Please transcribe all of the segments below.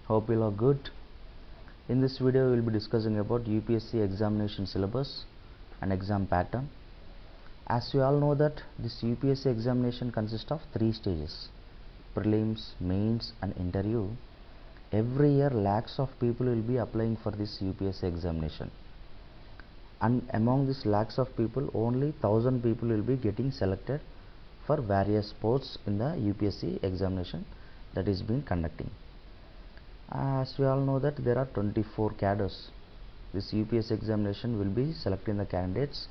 Hope you are good. In this video we will be discussing about UPSC examination syllabus and exam pattern. As you all know that this UPSC examination consists of 3 stages: prelims, mains and interview. Every year lakhs of people will be applying for this UPSC examination, and among these lakhs of people only 1000 people will be getting selected for various posts in the UPSC examination that is being conducting. As we all know that there are 24 cadres. This UPSC examination will be selecting the candidates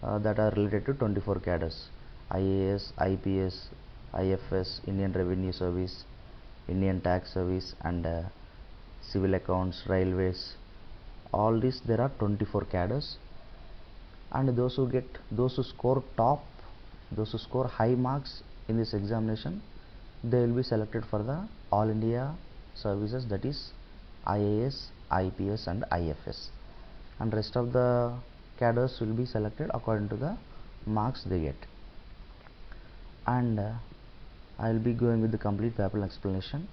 that are related to 24 cadres: IAS, IPS, IFS, Indian Revenue Service, Indian Tax Service and Civil Accounts, Railways. All these there are 24 cadres, and those who score top, those who score high marks in this examination, they will be selected for the All India services, that is IAS, IPS and IFS, and rest of the cadres will be selected according to the marks they get. And I will be going with the complete paper explanation.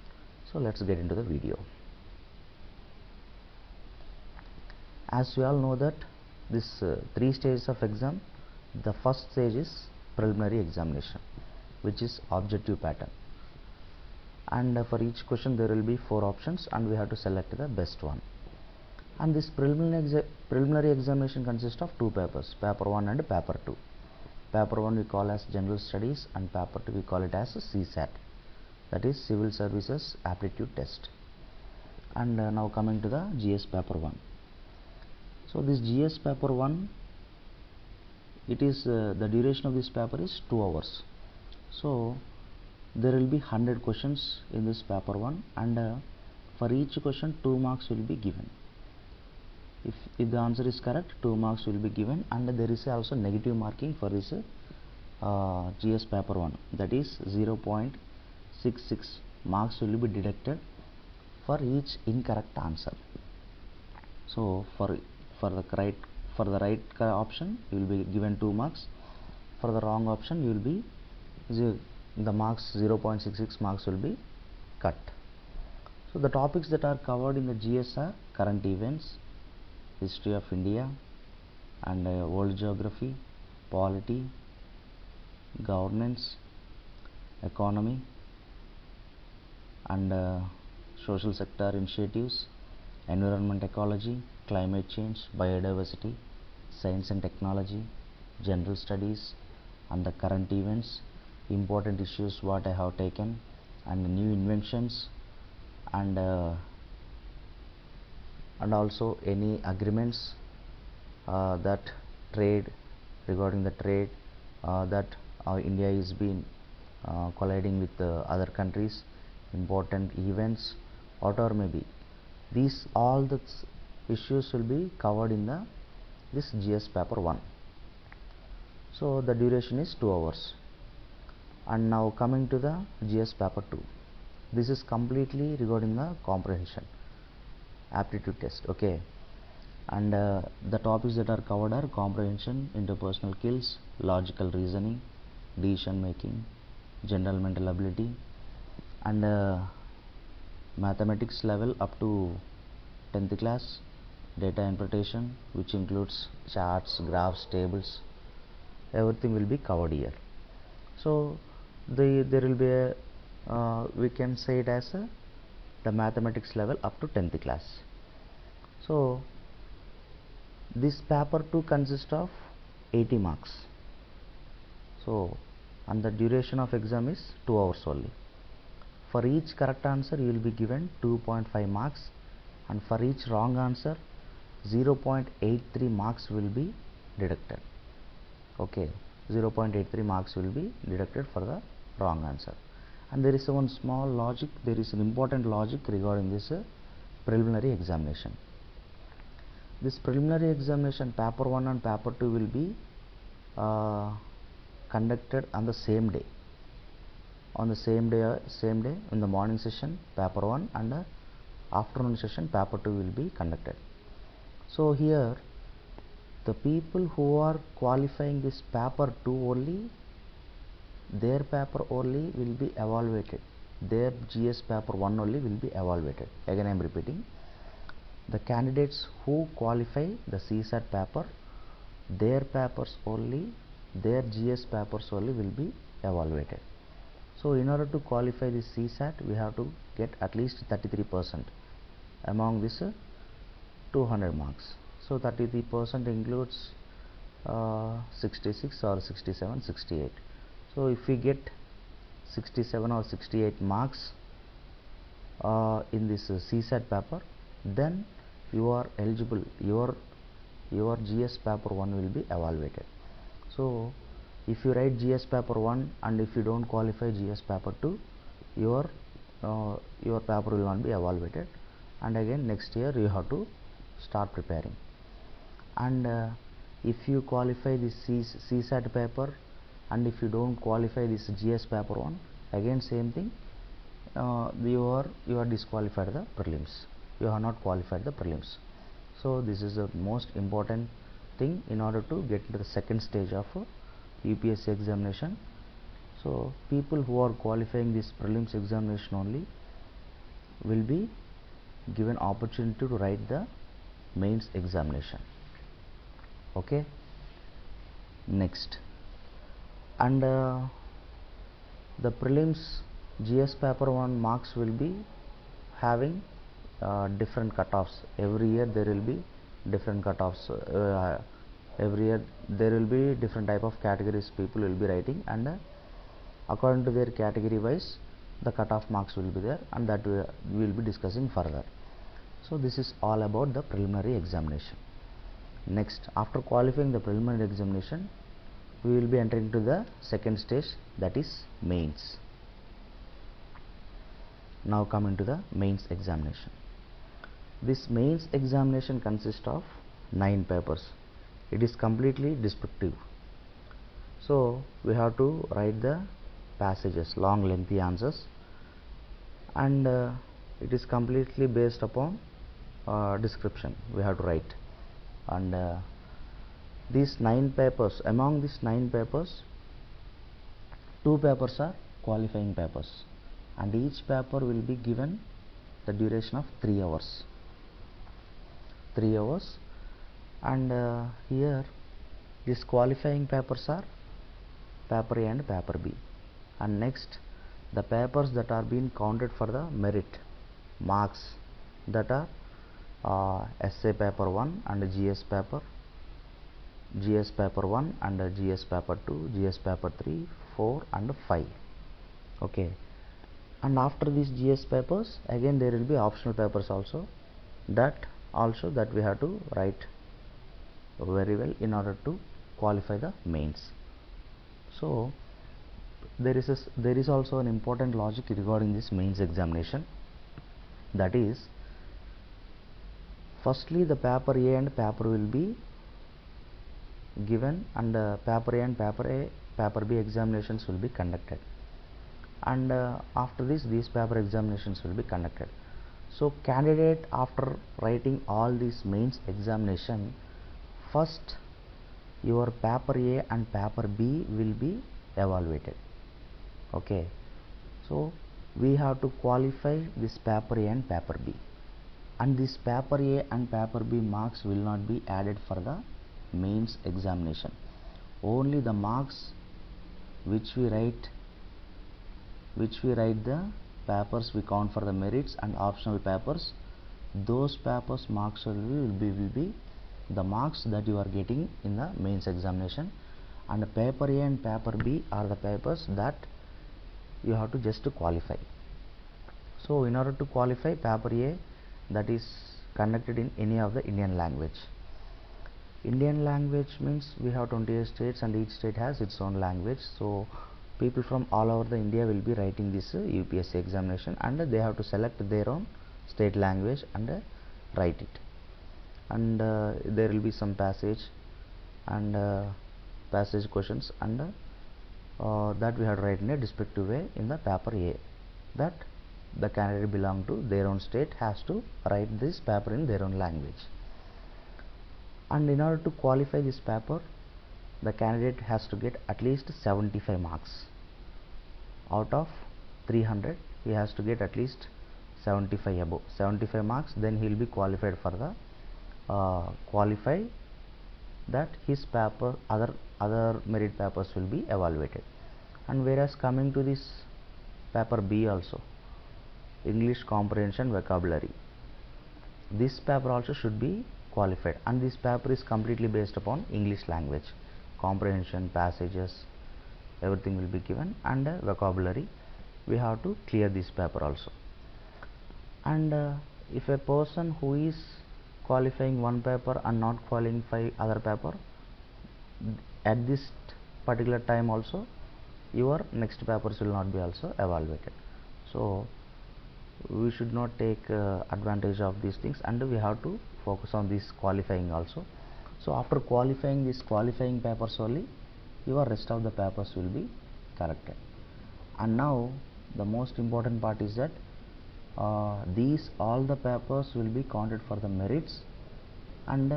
So let's get into the video. As we all know that this 3 stages of exam, the first stage is preliminary examination, which is objective pattern, and for each question there will be 4 options and we have to select the best one. And this preliminary examination consists of 2 papers, paper 1 and paper 2. Paper 1 we call as general studies and paper 2 we call it as CSAT, that is civil services aptitude test. And now coming to the GS paper 1. So this GS paper 1, it is the duration of this paper is 2 hours. So there will be 100 questions in this paper 1, and for each question 2 marks will be given. If the answer is correct, 2 marks will be given, and there is also negative marking for this GS paper 1, that is 0.66 marks will be deducted for each incorrect answer. So for the right option you will be given 2 marks, for the wrong option you will be the marks 0.66 marks will be cut. So the topics that are covered in the GS are current events, history of India and world geography, polity, governance, economy and social sector initiatives, environment ecology, climate change, biodiversity, science and technology, general studies and the current events, important issues what I have taken, and new inventions, and also any agreements that regarding the trade that India is been colliding with other countries, important events, whatever may be. These all the issues will be covered in this GS paper 1. So the duration is 2 hours. And now coming to the GS paper 2, this is completely regarding the comprehension aptitude test. Okay, and the topics that are covered are comprehension, interpersonal skills, logical reasoning, decision making, general mental ability, and mathematics level up to 10th class, data interpretation, which includes charts, graphs, tables, everything will be covered here. So there will be a we can say it as the mathematics level up to 10th class. So this paper 2 consists of 80 marks. So and the duration of exam is 2 hours only. For each correct answer you will be given 2.5 marks, and for each wrong answer 0.83 marks will be deducted. Okay, 0.83 marks will be deducted for the wrong answer. And there is one small logic, there is an important logic regarding this preliminary examination. This preliminary examination paper 1 and paper 2 will be conducted on the same day. On the same day in the morning session paper 1 and afternoon session paper 2 will be conducted. So here the people who are qualifying this paper 2 only, their paper only will be evaluated their GS paper 1 only will be evaluated. Again I am repeating, the candidates who qualify the CSAT paper, their papers only, their GS papers only will be evaluated. So in order to qualify this CSAT, we have to get at least 33% among this 200 marks. So 33% includes 66 or 67, 68. So if we get 67 or 68 marks in this CSAT paper, then you are eligible, your GS paper 1 will be evaluated. So if you write GS paper 1 and if you don't qualify GS paper 2, your paper will not be evaluated, and again next year you have to start preparing. And if you qualify this CSAT paper and if you don't qualify this GS paper 1, again same thing, you are disqualified the prelims, you have not qualified the prelims. So this is the most important thing in order to get into the second stage of UPSC examination. So people who are qualifying this prelims examination only will be given opportunity to write the mains examination. Okay, next, and the prelims GS paper 1 marks will be having different cutoffs. Every year there will be different cutoffs. Every year there will be different type of categories people will be writing, and according to their category wise the cutoff marks will be there, and that we will be discussing further. So this is all about the preliminary examination. Next, after qualifying the preliminary examination, we will be entering to the second stage, that is mains. Now coming to the mains examination. This mains examination consists of 9 papers. It is completely descriptive. So we have to write the passages, long lengthy answers, and it is completely based upon description we have to write. And these 9 papers, among these 9 papers, 2 papers are qualifying papers, and each paper will be given the duration of 3 hours. 3 hours, and here these qualifying papers are paper A and paper B. And next, the papers that are being counted for the merit marks, that are essay paper 1 and GS paper 1 and GS paper 2, GS paper 3, 4 and 5. Okay, and after these GS papers, again there will be optional papers also, that we have to write very well in order to qualify the mains. So there is also an important logic regarding this mains examination, that is, firstly the paper A and paper will be given, and paper A and paper B examinations will be conducted, and after this these paper examinations will be conducted. So candidate, after writing all these mains examination, first your paper A and paper B will be evaluated. Okay, so we have to qualify this paper A and paper B, and this paper A and paper B marks will not be added for the mains examination. Only the marks which we write the papers we count for the merits and optional papers, those papers marks will be the marks that you are getting in the mains examination, and paper A and paper B are the papers that you have to just qualify. So in order to qualify paper A, that is conducted in any of the Indian language. Indian language means we have 28 states and each state has its own language. So people from all over the India will be writing this UPSC examination, and they have to select their own state language and write it. And there will be some passage and passage questions, and that we have to write in a descriptive way in the paper A, that the candidate belong to their own state has to write this paper in their own language. And in order to qualify this paper, the candidate has to get at least 75 marks out of 300 he has to get at least 75 above 75 marks, then he will be qualified for the qualify that his paper other merit papers will be evaluated. And whereas coming to this paper B also, English comprehension vocabulary, this paper also should be qualified, and this paper is completely based upon English language, comprehension, passages, everything will be given, and vocabulary we have to clear this paper also. And if a person who is qualifying one paper and not qualifying other paper, at this particular time also your next papers will not be also evaluated. So we should not take advantage of these things, and we have to focus on this qualifying also. So after qualifying these qualifying papers only, your rest of the papers will be corrected. And now the most important part is that these all the papers will be counted for the merits, and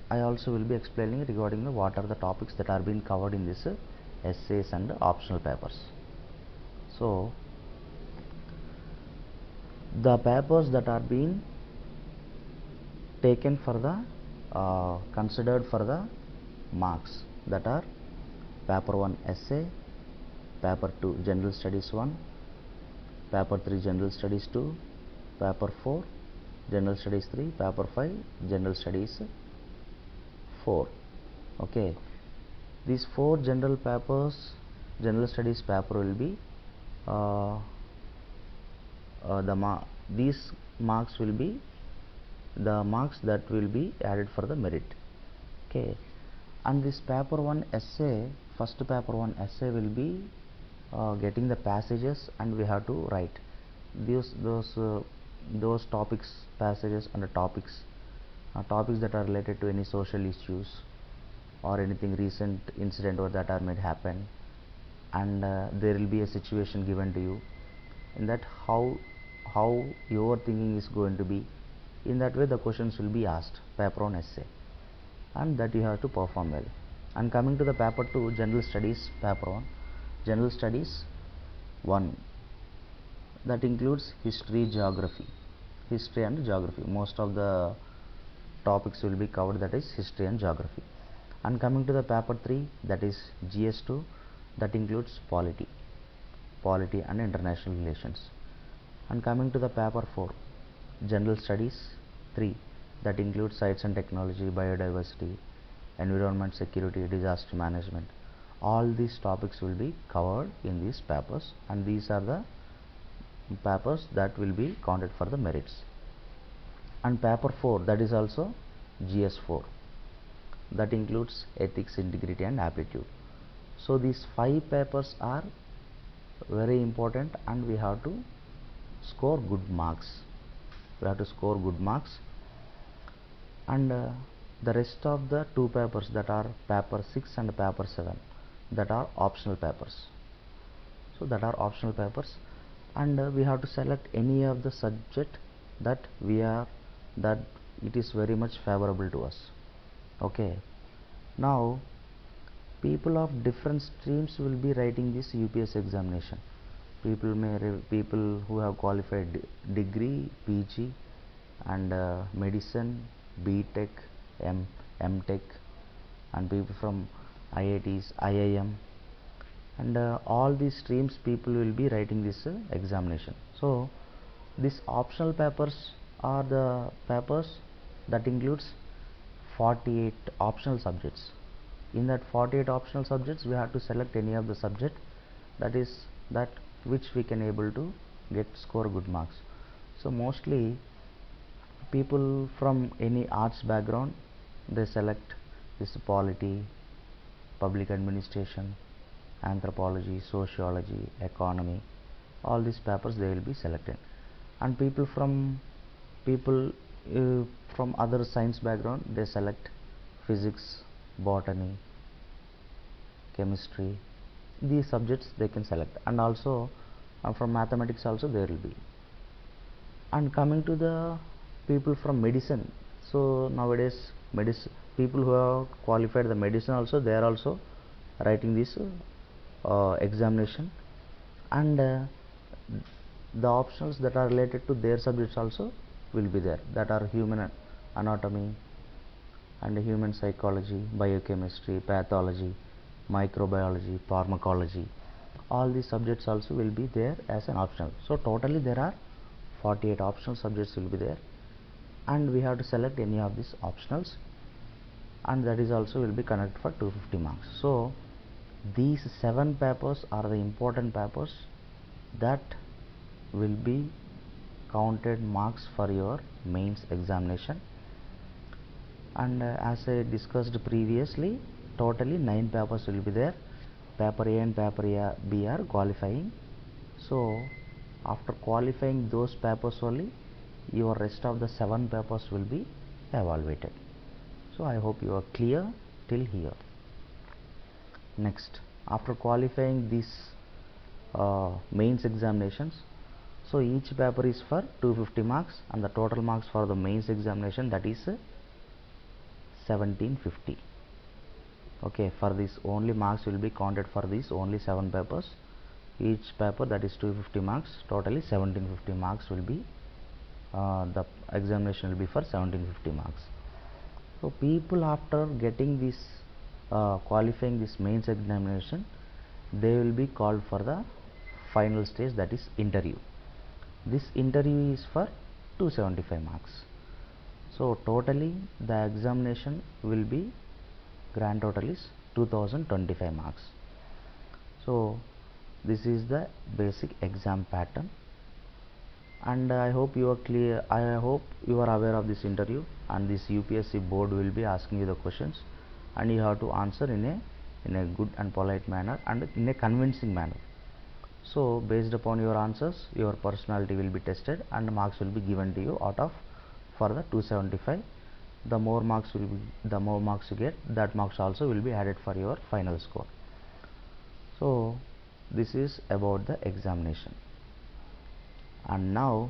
I also will be explaining regarding what are the topics that are being covered in this essays and optional papers. So the papers that are being taken for the considered for the marks, that are paper 1 essay, paper 2 general studies 1, paper 3 general studies 2, paper 4 general studies 3, paper 5 general studies 4. Okay, these 4 general papers, general studies paper will be these marks will be the marks that will be added for the merit. Okay, and this paper 1 essay, first paper 1 essay will be getting the passages, and we have to write those topics, passages and topics that are related to any social issues or anything recent incident or that are made happen, and there will be a situation given to you, in that how your thinking is going to be. In that way the questions will be asked, paper 1 essay, and that you have to perform well. And coming to the paper 2 general studies paper 1, general studies 1, that includes history and geography. Most of the topics will be covered, that is history and geography. And coming to the paper 3, that is GS2, that includes polity and international relations. And coming to the paper 4, general studies 3, that includes science and technology, biodiversity, environment, security, disaster management. All these topics will be covered in these papers, and these are the papers that will be counted for the merits. And paper 4, that is also GS4, that includes ethics, integrity and aptitude. So these 5 papers are very important, and we have to score good marks. And the rest of the 2 papers, that are paper 6 and paper 7, that are optional papers. So that are optional papers, and we have to select any of the subject that it is very much favorable to us. Okay, now people of different streams will be writing this UPSC examination. People who have qualified degree, PG, and medicine, BTech, MTech, and people from IITs, IIM, and all these streams people will be writing this examination. So these optional papers are the papers that includes 48 optional subjects. In that 48 optional subjects, we have to select any of the subject that which we can able to score good marks. So mostly people from any arts background, they select this polity, public administration, anthropology, sociology, economy. All these papers they will be selected. And people from other science background, they select physics, botany, chemistry. These subjects they can select, and also from mathematics also there will be. And coming to the people from medicine, so nowadays people who have qualified the medicine also, they are also writing this examination. And the optionals that are related to their subjects also will be there, that are human anatomy and human psychology, biochemistry, pathology, microbiology, pharmacology. All these subjects also will be there as an optional. So totally there are 48 optional subjects will be there, and we have to select any of these optionals, and that is also will be connected for 250 marks. So these 7 papers are the important papers that will be counted marks for your mains examination. And as I discussed previously, totally 9 papers will be there. Paper A and paper B are qualifying. So after qualifying those papers only, your rest of the 7 papers will be evaluated. So I hope you are clear till here. Next, after qualifying these mains examinations, so each paper is for 250 marks, and the total marks for the mains examination, that is 1750. Okay, for this only marks will be counted for these only 7 papers. Each paper, that is 250 marks, totally 1750 marks will be the examination will be for 1750 marks. So people after getting this qualifying this mains examination, they will be called for the final stage, that is interview. This interview is for 275 marks. So totally the examination will be, grand total is 2025 marks. So this is the basic exam pattern, and I hope you are clear. I hope you are aware of this interview, and this UPSC board will be asking you the questions, and you have to answer in a good and polite manner and in a convincing manner. So based upon your answers, your personality will be tested, and marks will be given to you out of for the 275. The more marks you get, that marks also will be added for your final score. So this is about the examination. And now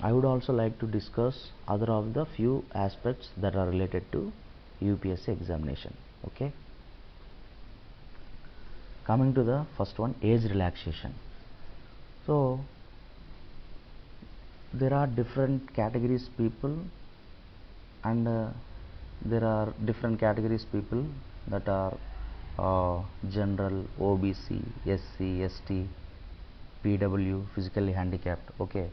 I would also like to discuss other of the few aspects that are related to UPSC examination. Okay, coming to the first one, age relaxation. So there are different categories people, and there are different categories people that are general, OBC, SC, ST, PW, physically handicapped. Okay,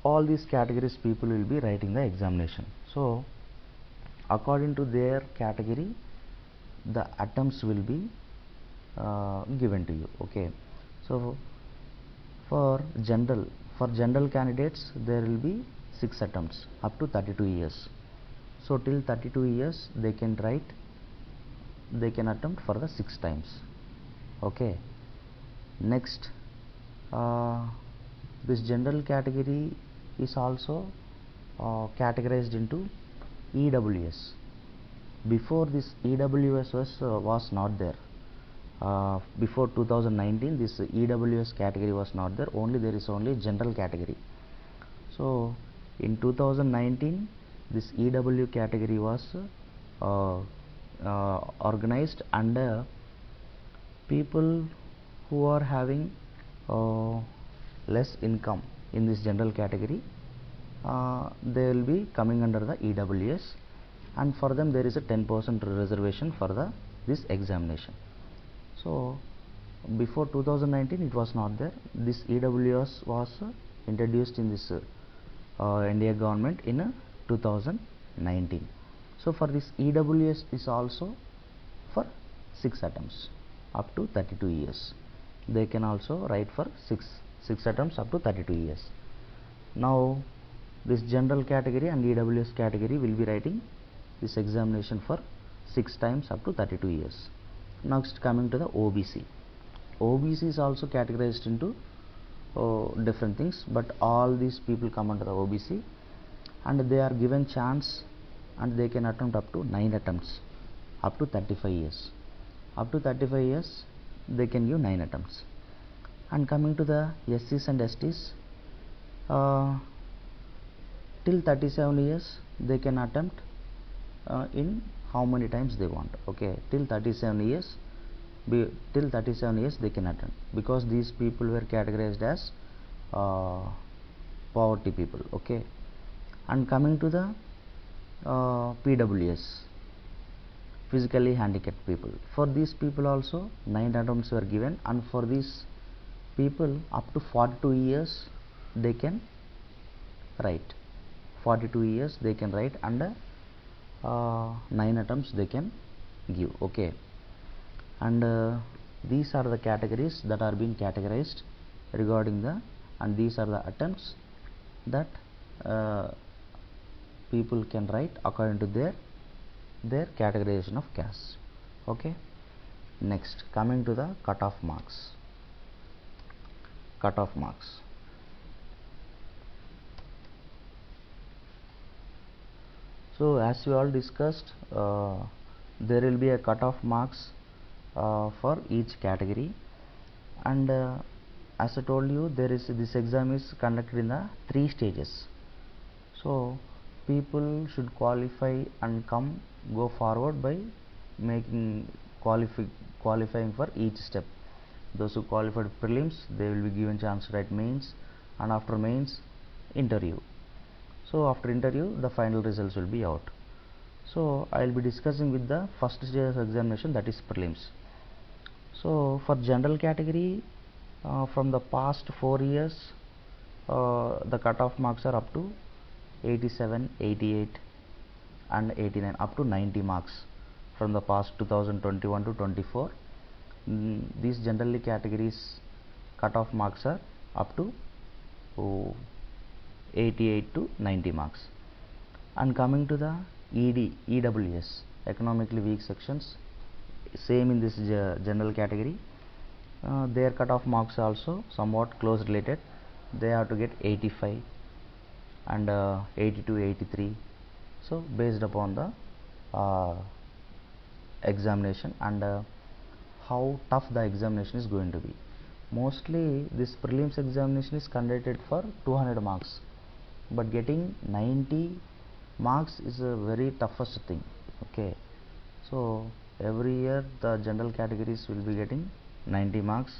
all these categories people will be writing the examination. So according to their category, the attempts will be given to you. Okay, so for general candidates, there will be 6 attempts up to 32 years. So till 32 years they can attempt for the 6 times. Okay, next, this general category is also categorized into EWS. Before, this EWS was not there. Before 2019, this EWS category was not there. There is only general category. So in 2019, this EW category was organized, and people who are having less income in this general category, they will be coming under the EWS, and for them there is a 10% reservation for this examination. So before 2019 it was not there. This EWS was introduced in this India government in 2019. So for this EWS is also for 6 attempts up to 32 years. They can also write for 6 attempts up to 32 years. Now this general category and EWS category will be writing this examination for 6 times up to 32 years. Next, coming to the OBC. OBC is also categorized into different things, but all these people come under the OBC, and they are given chance, and they can attempt up to 9 attempts up to 35 years. Up to 35 years they can give 9 attempts. And coming to the SCs and STs, till 37 years they can attempt in how many times they want. Okay, till 37 years till 37 years they can attend, because these people were categorized as poverty people. Okay, and coming to the PWS, physically handicapped people, for these people also 9 attempts were given, and for these people up to 42 years they can write. 42 years they can write, and 9 attempts they can give. Okay, and these are the categories that are being categorized regarding the, and these are the attempts that people can write according to their categorization of caste. Okay, next coming to the cutoff marks. Cutoff marks. So as we all discussed, there will be a cutoff marks for each category, and as I told you, this exam is conducted in the 3 stages. So people should qualify and go forward by making qualifying for each step. Those who qualified prelims, they will be given chance to write mains, and after mains, interview. So after interview, the final results will be out. So I will be discussing with the first stage of examination, that is prelims. So for general category, from the past 4 years, the cutoff marks are up to 87, 88 and 89, up to 90 marks from the past 2021 to 24. These generally categories cutoff marks are up to 88 to 90 marks. And coming to the EWS, economically weak sections, same in this general category, their cutoff marks also somewhat close related. They have to get 85 and 82, 83. So based upon the examination and how tough the examination is going to be. Mostly this prelims examination is conducted for 200 marks, but getting 90 marks is a very toughest thing. Okay, so every year the general categories will be getting 90 marks,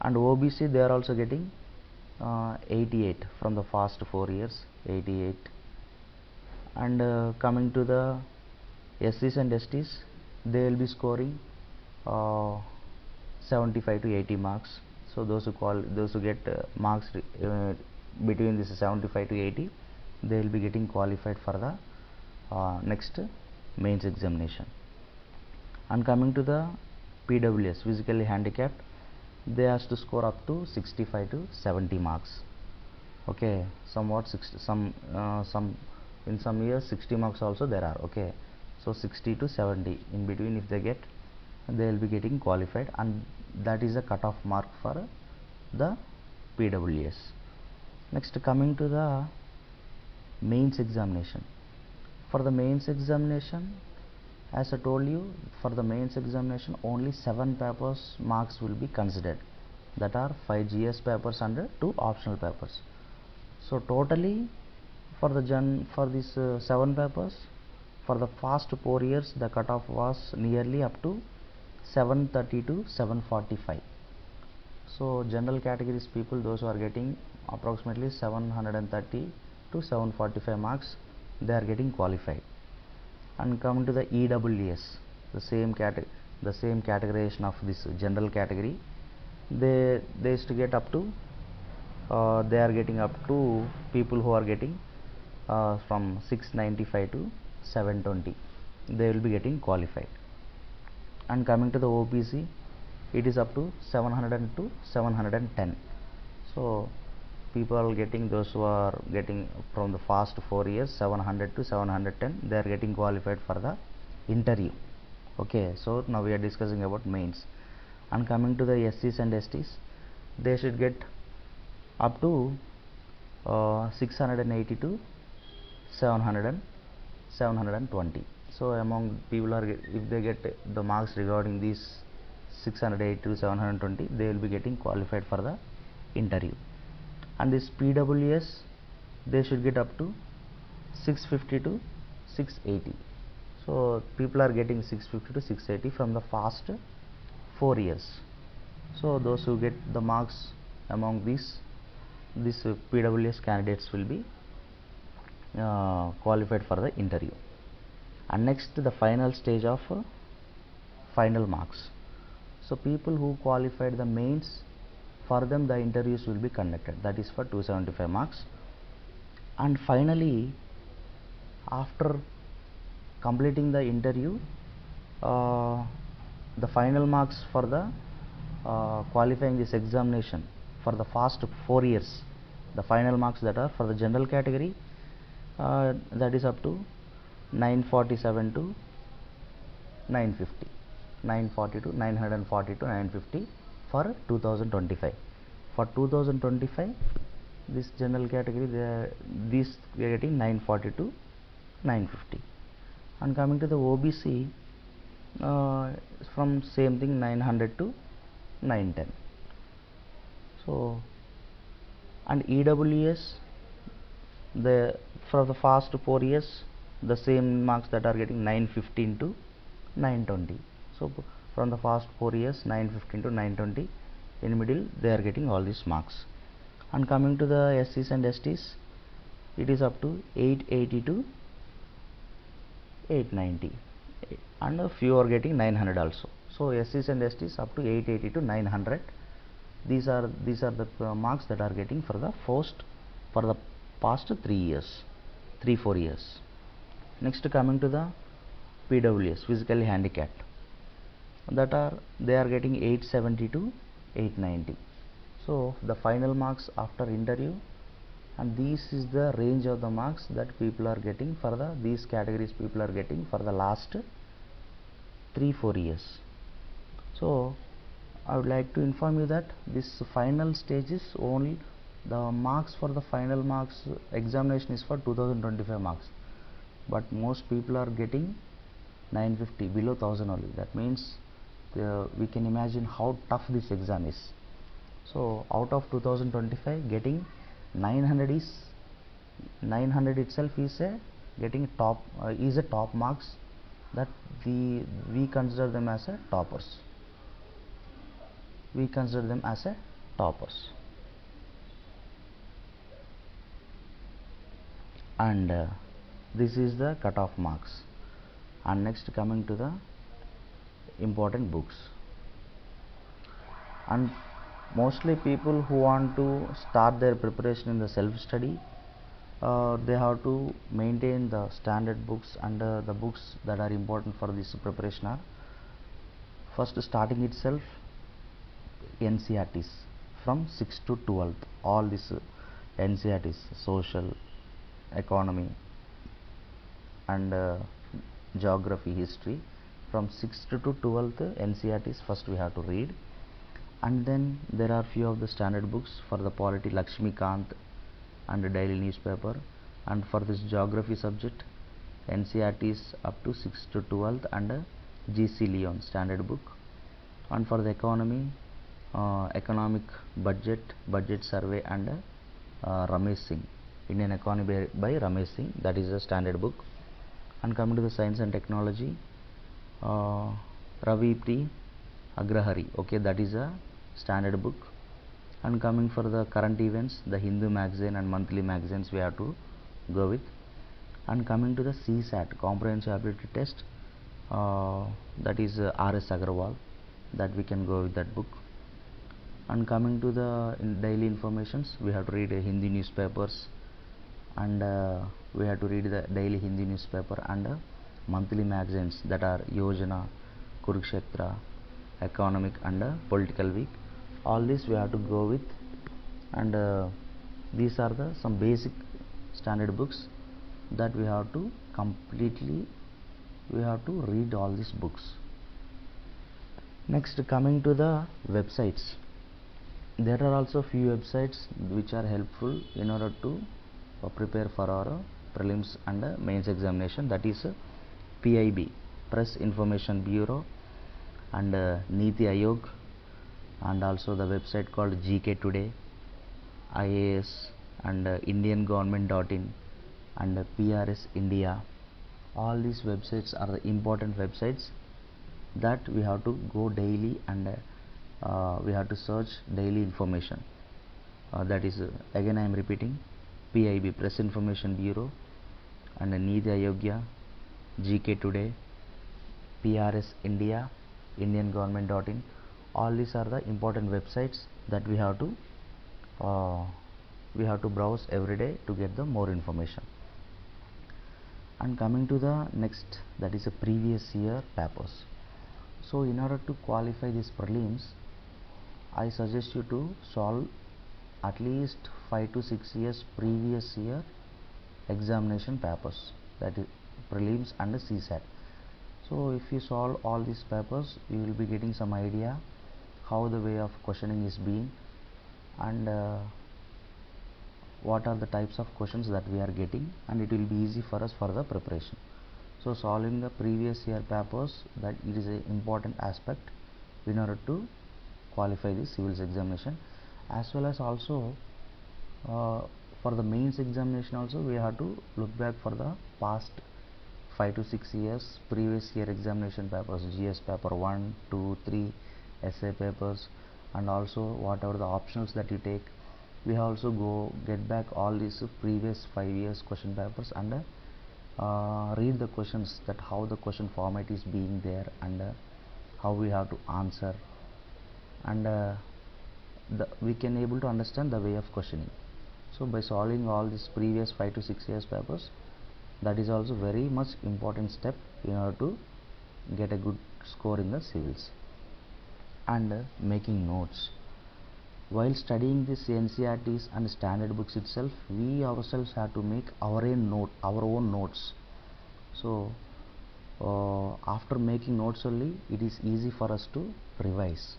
and OBC they are also getting 88 from the past 4 years, 88. And coming to the SCs and STs, they will be scoring 75 to 80 marks. So those who get marks between this 75 to 80, they will be getting qualified for the next mains examination. And coming to the PWS, physically handicapped, they has to score up to 65 to 70 marks. Okay, somewhat 60, some in some years 60 marks also there are. Okay, so 60 to 70 in between, if they get, they will be getting qualified, and that is a cutoff mark for the PWS. Next, coming to the mains examination. For the mains examination, as I told you, for the mains examination only 7 papers marks will be considered, that are 5 GS papers and 2 optional papers. So totally for these 7 papers, for the past 4 years the cutoff was nearly up to 730 to 745. So general categories people, those who are getting approximately 730 to 745 marks, they are getting qualified. And coming to the EWS, the same categorization of this general category, they used to get up to they are getting up to people who are getting from 695 to 720, they will be getting qualified. And coming to the OBC, it is up to 700 to 710. So people are getting, those who are getting from the past 4 years 700 to 710, they are getting qualified for the interview. Okay, so now we are discussing about mains. And coming to the SCs and STs, they should get up to 680 to 720. So among people are, if they get the marks regarding these 680 to 720, they will be getting qualified for the interview. And this PWS, they should get up to 650 to 680. So people are getting 650 to 680 from the past 4 years. So those who get the marks among these PWS candidates will be qualified for the interview. And next, the final stage of final marks. So people who qualified the mains, for them the interviews will be conducted, that is for 275 marks. And finally, after completing the interview, the final marks for the qualifying this examination for the first 4 years, the final marks that are for the general category, that is up to 947 to 950, 940 to 940 to 950 for 2025. For 2025, this general category, these we are getting 940 to 950. And coming to the OBC, from same thing, 900 to 910. So, and EWS, for the first 4 years, the same marks that are getting 915 to 920. So from the first 4 years, 915 to 920, in middle they are getting all these marks. And coming to the SCs and STs, it is up to 880 to 890, and a few are getting 900 also. So SCs and STs up to 880 to 900. These are the marks that are getting for the past 3-4 years. Next, coming to the PWS, physically handicapped, they are getting 870 to 890. So the final marks after interview, and this is the range of the marks that people are getting for these categories people are getting for the last 3-4 years. So I would like to inform you that this final stage is only the marks for the final marks examination is for 2025 marks, but most people are getting 950, below 1000 only. That means we can imagine how tough this exam is. So out of 2025, getting 900 itself is a top marks that we consider them as a toppers. And this is the cutoff marks. And next, coming to the important books, and mostly people who want to start their preparation in the self-study, they have to maintain the standard books, and the books that are important for this preparation are, first, starting itself, NCERTs from 6th to 12th, all these NCERTs, social, economy and geography, history, from 6th to 12th NCERTs first we have to read. And then there are few of the standard books for the polity, Lakshmikant and daily newspaper. And for this geography subject, NCERTs up to 6th to 12th and GC Leon standard book. And for the economy, economic budget survey and Ramesh Singh, Indian economy by Ramesh Singh, that is a standard book. And coming to the science and technology, Ravi P. Agrahari, okay, that is a standard book. And coming for the current events, the Hindu magazine and monthly magazines we have to go with. And coming to the CSAT, comprehensive ability test, that is R.S. Agarwal, that we can go with that book. And coming to the daily informations, we have to read Hindi newspapers, and we have to read the daily Hindi newspaper and monthly magazines that are Yojana, Kurukshetra, Economic and Political Week. All this we have to go with, and these are some basic standard books that we have to read all these books. Next, coming to the websites, there are also few websites which are helpful in order to prepare for our prelims and mains examination, that is PIB, Press Information Bureau, and Niti Aayog, and also the website called GK Today, IAS, and indiangovernment.in and PRS India. All these websites are the important websites that we have to go daily, and we have to search daily information. That is, again I am repeating, PIB, Press Information Bureau, and Needhi Ayogya, GK Today, PRS India, Indian Government.in. All these are the important websites that we have to browse every day to get the more information. And coming to the next, that is a previous year papers. So in order to qualify these prelims, I suggest you to solve at least 5 to 6 years previous year examination papers, that is prelims and CSAT. So if you solve all these papers, you will be getting some idea how the way of questioning is being, and what are the types of questions that we are getting, and it will be easy for us for the preparation. So solving the previous year papers, that it is an important aspect in order to qualify the civils examination, as well as also for the mains examination also we have to look back for the past 5 to 6 years previous year examination papers, GS paper 1, 2, 3, essay papers, and also whatever the optionals that you take. We have also get back all these previous 5 years question papers, and read the questions, that how the question format is being there, and how we have to answer, and we can able to understand the way of questioning. So by solving all these previous 5 to 6 years papers, that is also very much important step in order to get a good score in the civils. And making notes. While studying this NCERTs and standard books itself, we ourselves have to make our own notes. So after making notes only, it is easy for us to revise.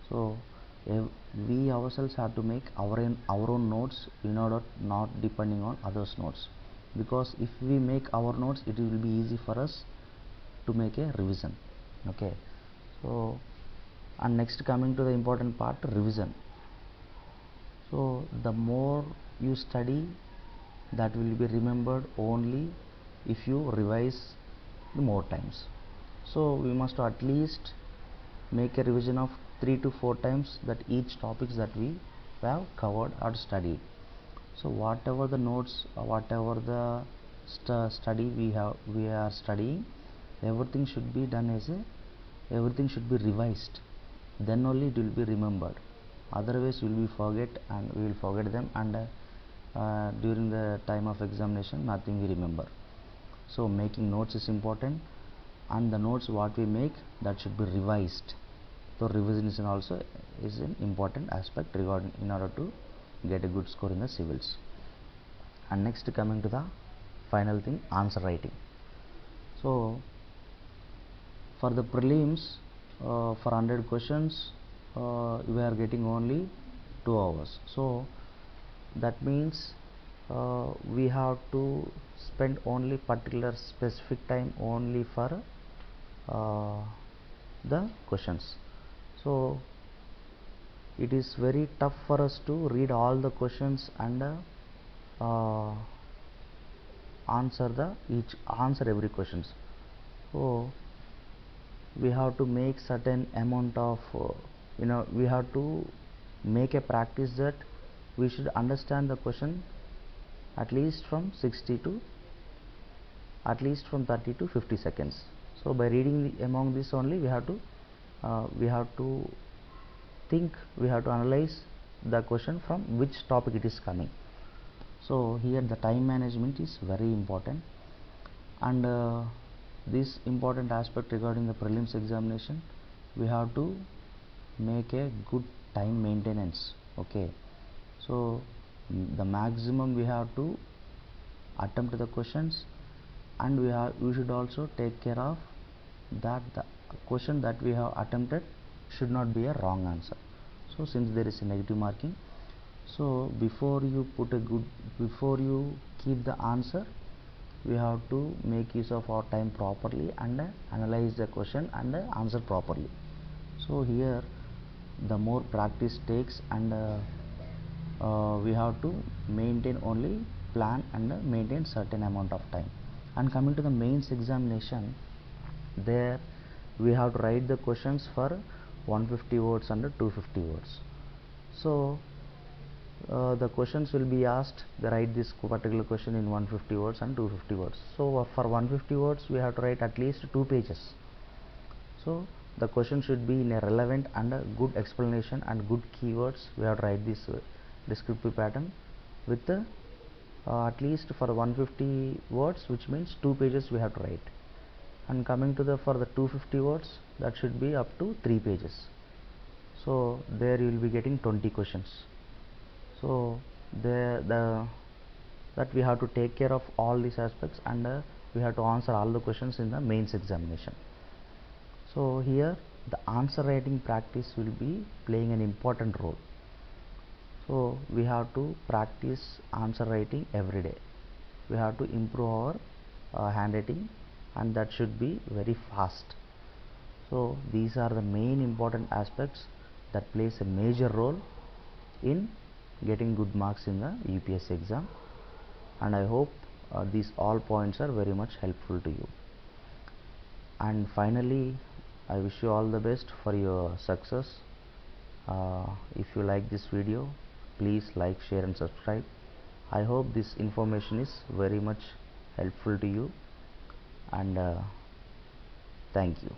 So we ourselves have to make our own notes in order not depending on others' notes, because if we make our notes, it will be easy for us to make a revision. Okay, so and next, coming to the important part, revision. So the more you study, that will be remembered only if you revise more times. So we must at least make a revision of 3 to 4 times that each topics that we have covered or studied. So whatever the notes, whatever the study we are studying, everything should be done as everything should be revised, then only it will be remembered. Otherwise we will forget, and we will forget them, and during the time of examination nothing we remember. So making notes is important, and the notes what we make, that should be revised. So revision also is an important aspect regarding in order to get a good score in the civils. And next, coming to the final thing, answer writing. So for the prelims, for 100 questions we are getting only 2 hours. So that means we have to spend only particular specific time only for the questions. So it is very tough for us to read all the questions and answer every questions. So we have to make certain amount of we have to make a practice that we should understand the question at least from 30 to 50 seconds. So by reading among this only, we have to think, we have to analyze the question from which topic it is coming. So here the time management is very important, and this important aspect regarding the prelims examination, we have to make a good time maintenance. Okay, so the maximum we have to attempt the questions, and we should also take care of that the question that we have attempted should not be a wrong answer. So since there is a negative marking, so before you keep the answer, we have to make use of our time properly and analyze the question and answer properly. So here the more practice takes, and we have to maintain only plan and maintain certain amount of time. And coming to the mains examination, there we have to write the questions for 150 words and 250 words. So the questions will be asked, they write this particular question in 150 words and 250 words. So for 150 words we have to write at least 2 pages. So the question should be in a relevant and a good explanation and good keywords. We have to write this descriptive pattern with at least for 150 words, which means 2 pages we have to write. And coming to the for the 250 words, that should be up to 3 pages. So there you will be getting 20 questions. So that we have to take care of all these aspects, and we have to answer all the questions in the mains examination. So here the answer writing practice will be playing an important role. So we have to practice answer writing every day. We have to improve our handwriting, and that should be very fast. So these are the main important aspects that plays a major role in getting good marks in the UPSC exam, and I hope these all points are very much helpful to you. And finally, I wish you all the best for your success. If you like this video, please like, share and subscribe. I hope this information is very much helpful to you, and thank you.